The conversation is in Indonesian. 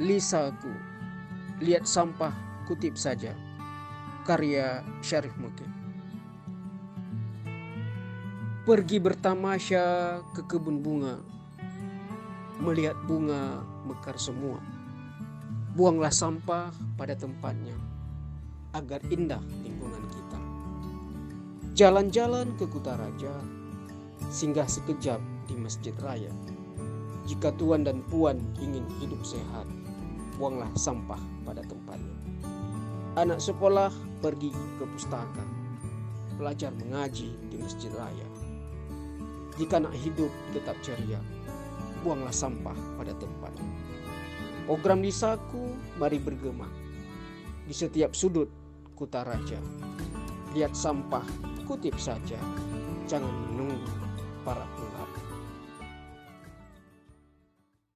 Lisaku, lihat sampah, kutip saja. Karya Syarif Mukib. Pergi bertamasya ke kebun bunga, melihat bunga mekar semua. Buanglah sampah pada tempatnya, agar indah lingkungan kita. Jalan-jalan ke Kutaraja, singgah sekejap di Masjid Raya. Jika tuan dan puan ingin hidup sehat, buanglah sampah pada tempatnya. Anak sekolah pergi ke pustaka, belajar mengaji di Masjid Raya. Jika nak hidup tetap ceria, buanglah sampah pada tempatnya. Program Lisaku mari bergema di setiap sudut Kutaraja. Lihat sampah, kutip saja, jangan menunggu para